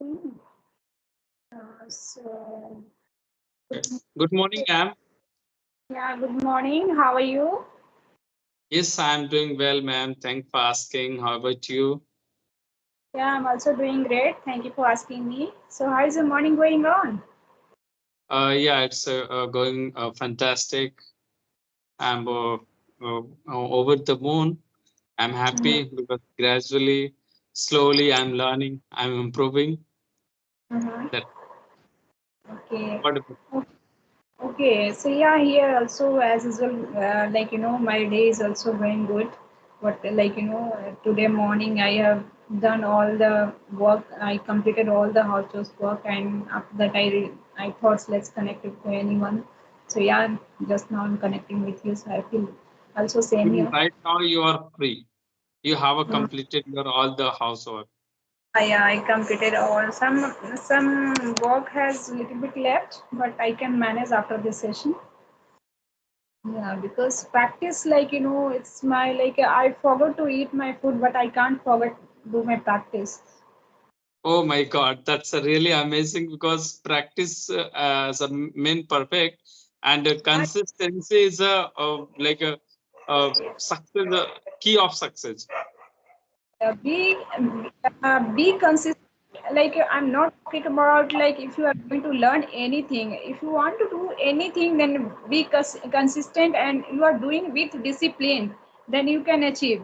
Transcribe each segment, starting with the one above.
Mm. So, Good morning, ma'am. yeah, good morning. How are you? Yes, I'm doing well, ma'am. Thanks for asking. How about you? Yeah, I'm also doing great. Thank you for asking me. So, how is the morning going on? Yeah, it's going fantastic. I'm over the moon. I'm Mhm. happy because gradually, slowly, I'm learning. I'm improving. Mhm. That Okay. what about- Okay. So, yeah, here also, as usual, my day is also going good. But, today morning I have done all the work. I completed all the house chores work, and after that, I thought let's connect it to anyone. So, yeah, just now I'm connecting with you. So, I feel also same mean, here. right now you are free. You have completed your all the housework. Yeah, I completed all. Some work has a little bit left, but I can manage after this session. Yeah, because practice, it's my I forgot to eat my food, but I can't forget do my practice. Oh my God, that's a really amazing because practice as a main perfect and I, consistency is a success, key of success. be consistent. I'm not talking about like if you are going to learn anything. If you want to do anything, then be consistent and you are doing with discipline. Then you can achieve.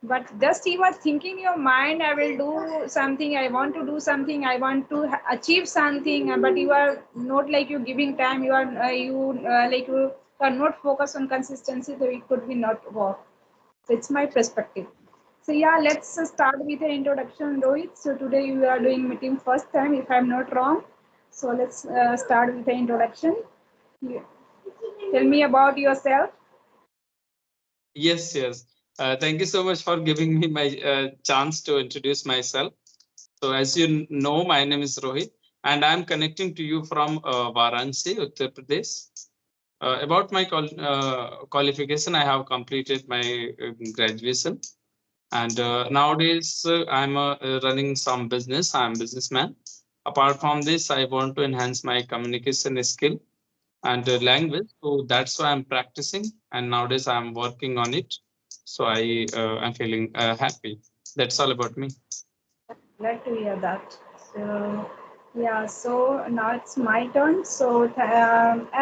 But just you are thinking in your mind, I will do something. I want to do something. I want to achieve something. But you are not like you giving time. You are not focused on consistency. So it could be not work. So it's my perspective. So yeah, let's start with the introduction, Rohit. So today we are doing meeting first time, if I'm not wrong. So let's start with the introduction. You- Tell me about yourself. Yes, yes. Thank you so much for giving me my chance to introduce myself. So, as you know, my name is Rohit, and I'm connecting to you from Varanasi, Uttar Pradesh. About my qualification, I have completed my graduation, and nowadays I'm running some business. I'm a businessman. Apart from this, I want to enhance my communication skill and language. So that's why I'm practicing, and nowadays I'm working on it. So I'm feeling happy. That's all about me. Glad to hear that. So yeah, so now it's my turn. So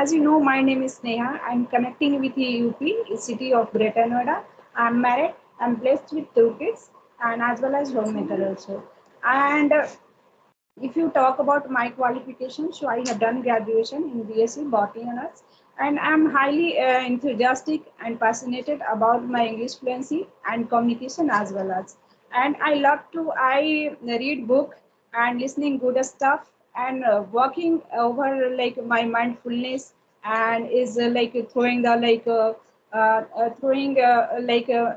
as you know, my name is Neha. I'm connecting with the UP, city of Greater Noida. I'm married. I'm blessed with two kids, and as well as homemaker also. And if you talk about my qualifications, so I have done graduation in BSc Botany Honors, and I'm highly enthusiastic and passionate about my English fluency and communication as well as. And I read book and listening good stuff and working over like my mindfulness and is throwing the throwing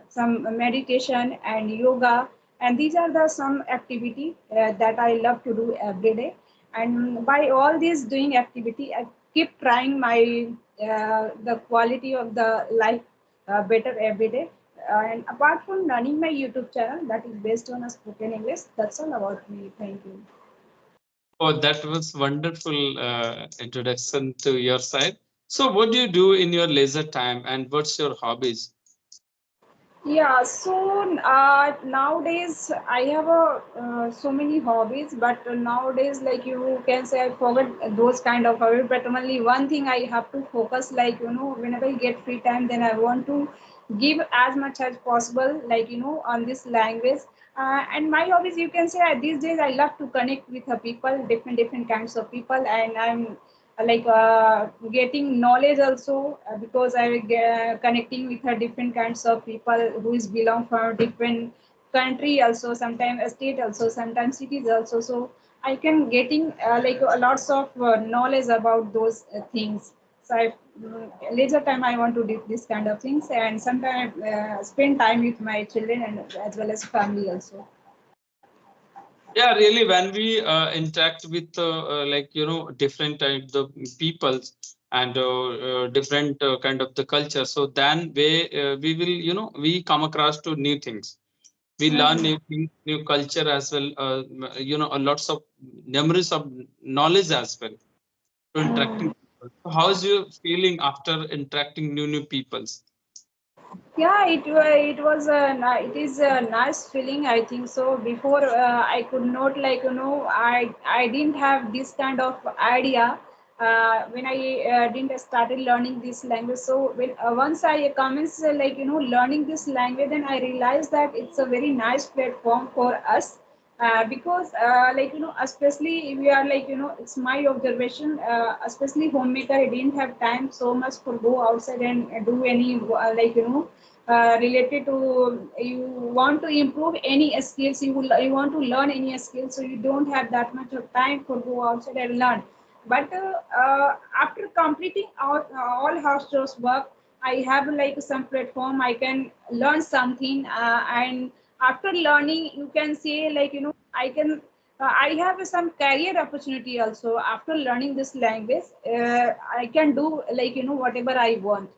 some meditation and yoga, and these are the some activity that I love to do every day. And by all these doing activity, I keep trying my the quality of the life better every day. And apart from running my YouTube channel that is based on a spoken English, that's all about me. Thank you. Oh, that was wonderful introduction to your side. So, what do you do in your leisure time, and what's your hobbies? Yeah, so nowadays I have so many hobbies, but nowadays, like you can say, I forget those kind of hobbies. But only one thing I have to focus, whenever I get free time, then I want to give as much as possible, on this language. And my hobbies, you can say, these days I love to connect with people, different kinds of people, and I'm getting knowledge also because I get connecting with different kinds of people who is belong from different country also, sometimes state also, sometimes cities also. So I can getting lots of knowledge about those things. So leisure time I want to do this kind of things, and sometimes spend time with my children and as well as family also. Yeah, really, when we interact with different types of peoples and different kind of the culture, so then we will we come across to new things. We learn new things, new culture as well. Lots of numerous of knowledge as well to interacting people. So how's you feeling after interacting new peoples? Yeah, it was a it is a nice feeling, I think so. Before I could not, like, I didn't have this kind of idea when I didn't started learning this language. So when once I commenced, like, learning this language, then I realized that it's a very nice platform for us, because like, especially we are, like, it's my observation, especially homemaker, I didn't have time so much for go outside and do any like, related to, you want to improve any skills, you want to learn any skills, so you don't have that much of time for go outside and learn. But after completing all house chores work, I have like some platform I can learn something, and after learning, you can say, like, I can I have some career opportunity also after learning this language. I can do, like, whatever I want.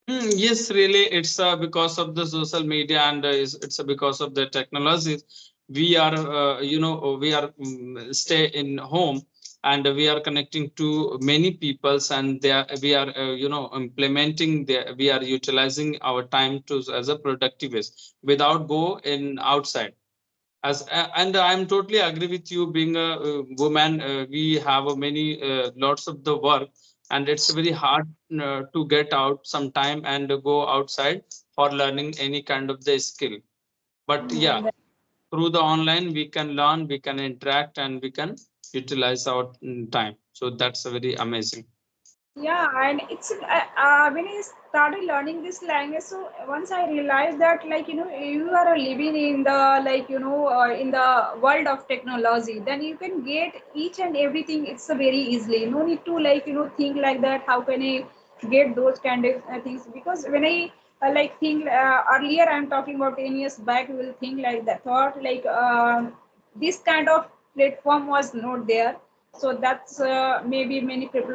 Yes, really, it's because of the social media and it's because of the technology. We are, we are stay in home and we are connecting to many peoples and we are, implementing we are utilizing our time to as a productive ways without go in outside. And I'm totally agree with you. Being a woman, we have a many lots of the work, and it's very hard to get out some time and go outside for learning any kind of the skill. But yeah, Mm, through the online we can learn, we can interact, and we can utilize our time. So that's a very amazing. Yeah, and it's when I started learning this language, so once I realized that, like, you are living in the, like, in the world of technology, then you can get each and everything. It's very easily. No need to, like, think like that. How can I get those kind of things? Because when I like think earlier, I'm talking about 10 years back, we will think like that. Thought like this kind of platform was not there, so that's maybe many people,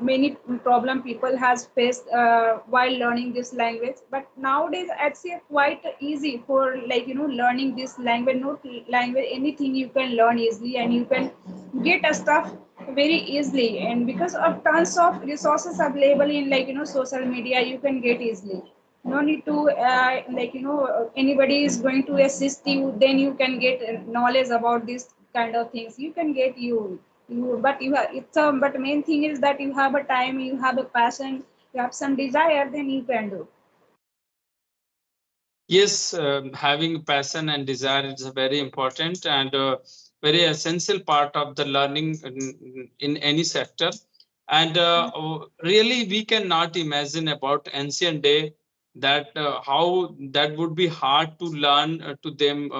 many problem people has faced while learning this language. But nowadays it's quite easy for, like, learning this language. Not language, anything you can learn easily, and you can get a stuff very easily, and because of tons of resources available in, like, social media, you can get easily. No need to like, anybody is going to assist you, then you can get knowledge about this kind of things. You can get you but you have it's but the main thing is that you have a time, you have a passion, you have some desire, then you can do. Yes, having passion and desire is a very important and very essential part of the learning in any sector. And really, we cannot imagine about ancient day that how that would be hard to learn to them,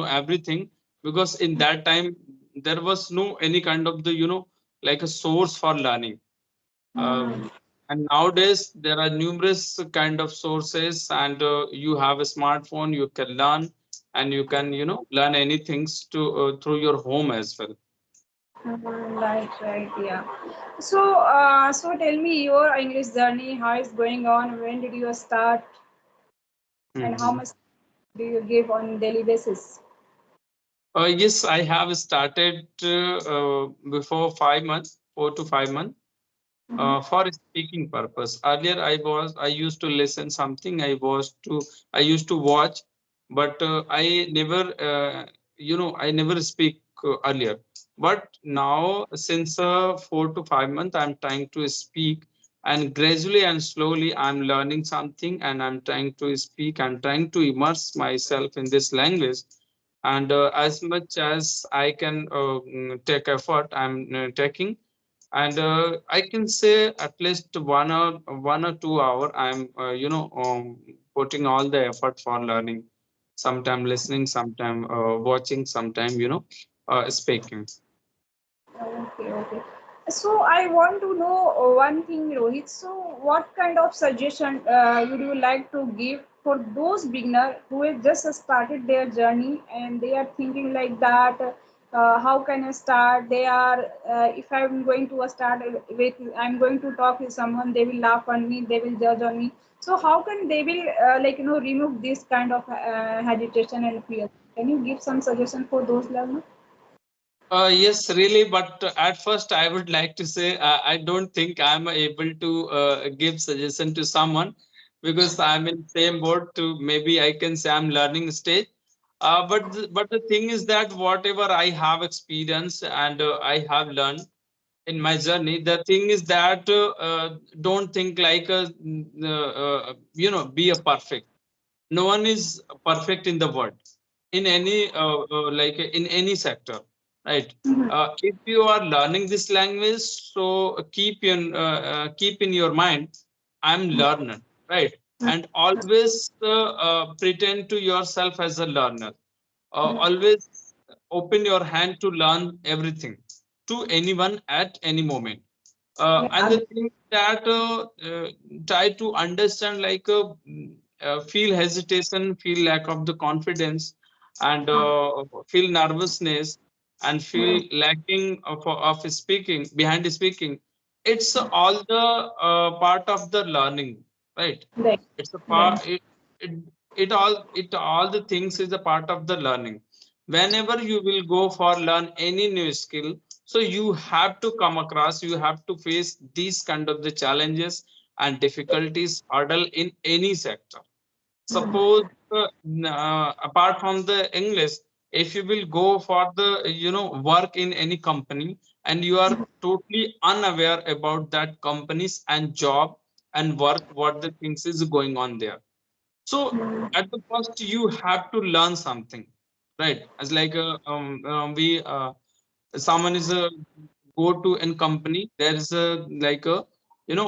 everything, because in that time there was no any kind of the, like a source for learning. Mm. And nowadays there are numerous kind of sources, and you have a smartphone, you can learn, and you can, learn anything to through your home as well. Right, yeah. So so tell me your English journey, how is going on, when did you start, and how Mhm. much do you give on daily basis? Yes, I have started before 5 months, 4 to 5 months, Mm-hmm. for speaking purpose. Earlier, I used to listen something. I used to watch, but I never, I never speak earlier. But now, since 4 to 5 months, I'm trying to speak, and gradually and slowly, I'm learning something, and I'm trying to speak. I'm trying to immerse myself in this language, and as much as I can take effort, I'm taking, and I can say at least 1 or 2 hour I'm putting all the effort for learning, sometime listening, sometime watching, sometime speaking. Okay, okay. So I want to know one thing, Rohit. So what kind of suggestion would you like to give for those beginners who have just started their journey and they are thinking like that? How can I start? They are, if I'm going to start with, I'm going to talk with someone, they will laugh on me, they will judge on me. So how can they will remove this kind of hesitation and fear? Can you give some suggestion for those learners? Yes, really. But at first, I would like to say I don't think I'm able to give suggestion to someone because I'm in same boat. To maybe I can say I'm learning stage. But the thing is that whatever I have experienced and I have learned in my journey, the thing is that don't think like a be a perfect. No one is perfect in the world, in any like in any sector, right? Mhm. If you are learning this language, so keep in your mind, I'm learner, right? And always pretend to yourself as a learner. Always open your hand to learn everything to anyone at any moment. And Yeah, the thing that try to understand like feel hesitation, feel lack of the confidence, and feel nervousness, and feel lacking of speaking behind speaking. It's all the part of the learning, right? right, It's a right. part. It it all the things is a part of the learning. Whenever you will go for learn any new skill, so you have to come across, you have to face these kind of the challenges and difficulties hurdle in any sector. Suppose apart from the English, if you will go for the work in any company and you are totally unaware about that companies and job and work, what the things is going on there. So at the first you have to learn something, right? As like we someone is a go to in company, there is a like a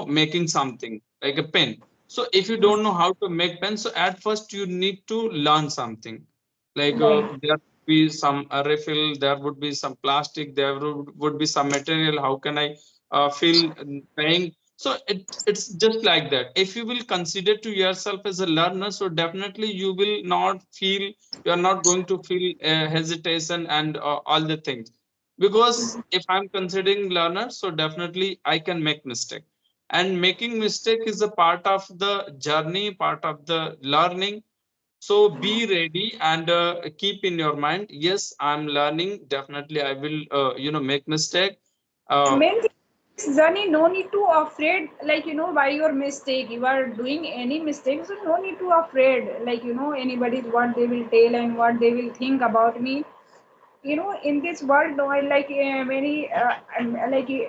making something like a pen. So if you don't know how to make pen, so at first you need to learn something like Right. there would be some refill, there would be some plastic, there would be some material. How can I fill paying? So it's just like that. If you will consider to yourself as a learner, so definitely you will not feel, you are not going to feel hesitation and all the things. Because if I'm considering learner, so definitely I can make mistake, and making mistake is a part of the journey, part of the learning. So be ready and keep in your mind, yes, I'm learning, definitely I will make mistake. The uh, main thing is, Zani, no need to afraid, by your mistake. You are doing any mistake, so no need to afraid, anybody what they will tell and what they will think about me. In this world, no, many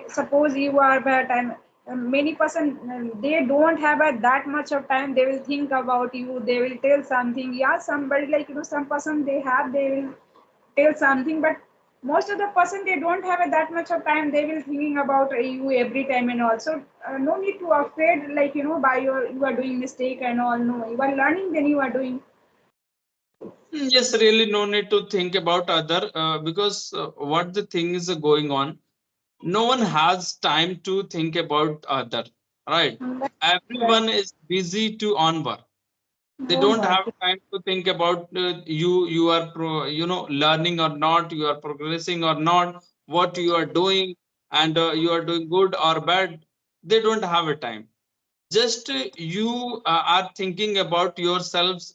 suppose you are bad time. Many person they don't have that much of time. They will think about you. They will tell something. Yeah, somebody some person they will tell something, but most of the person they don't have that much of time. They will thinking about you every time and also no need to afraid by your you are doing mistake and all. No, you are learning, then you are doing. yes, really no need to think about other because what the thing is going on, no one has time to think about other, right? That's right. Everyone is busy to on work. They Don't don't work. have time to think about you are learning or not, you are progressing or not, what you are doing, and you are doing good or bad. They don't have a time. Just you are thinking about yourselves.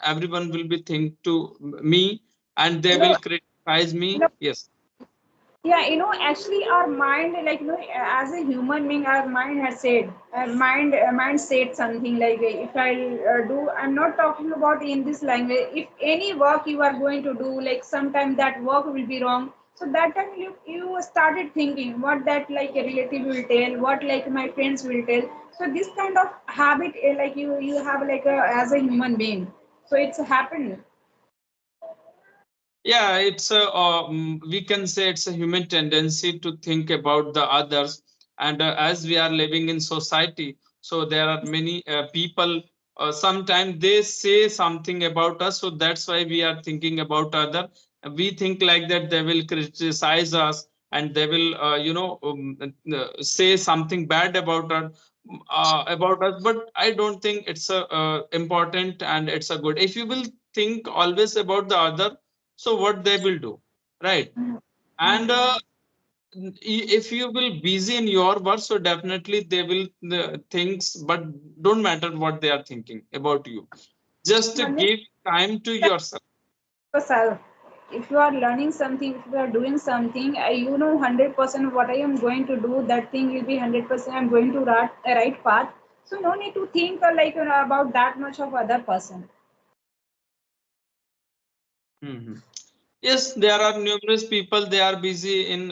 Everyone will be think to me, and they you will know criticize me. you know Yes. Yeah, actually, our mind, as a human being, our mind has said, mind said something like, if I'll do, I'm not talking about in this language. If any work you are going to do, like sometimes that work will be wrong. So that time you started thinking what that like a relative will tell, what like my friends will tell. So this kind of habit, you have as a human being. So it's happened. Yeah, it's a we can say it's a human tendency to think about the others, and as we are living in society, so there are many people. Sometimes they say something about us, so that's why we are thinking about other. We think like that they will criticize us and they will, say something bad about us. But I don't think it's a important and it's a good. If you will think always about the other, so what they will do, right? And if you will busy in your work, so definitely they will things, but don't matter what they are thinking about you. Just to give time to yourself. Yourself. If you are learning something, if you are doing something, you know 100% what I am going to do. That thing will be 100%. I'm going to right path. So no need to think like about that much of other person. Mhm. Yes, there are numerous people. They are busy in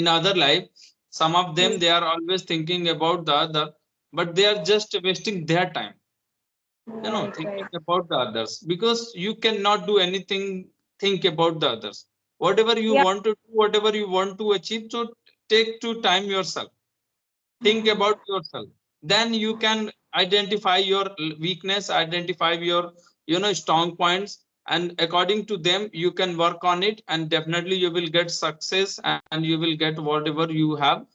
other life. Some of them Yes. they are always thinking about the other, but they are just wasting their time. Right, Thinking right. about the others, because you cannot do anything. Think about the others. Whatever you Yeah. want to do, whatever you want to achieve, so take to time yourself. Think about yourself. Then you can identify your weakness, identify your strong points, and according to them you can work on it, and definitely you will get success, and you will get whatever you have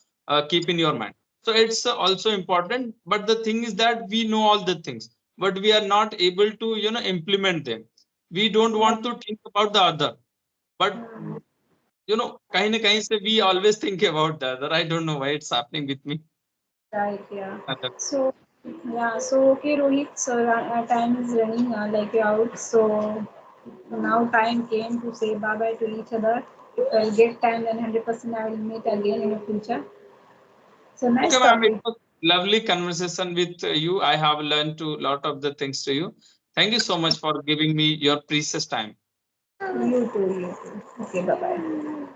keep in your mind. So it's also important, but the thing is that we know all the things, but we are not able to implement them. We don't want to think about the other, but kahin na kahin se we always think about the other. I don't know why it's happening with me. Right, yeah. Other. So, yeah, so okay, Rohit, so time is running like out. So now time came to say bye bye to each other. If I'll get time, then 100% I will meet again in the future. So nice Okay, ma'am, it talking. was lovely conversation with you. I have learned to lot of the things to you. Thank you so much for giving me your precious time. You too, you too. Okay, bye bye.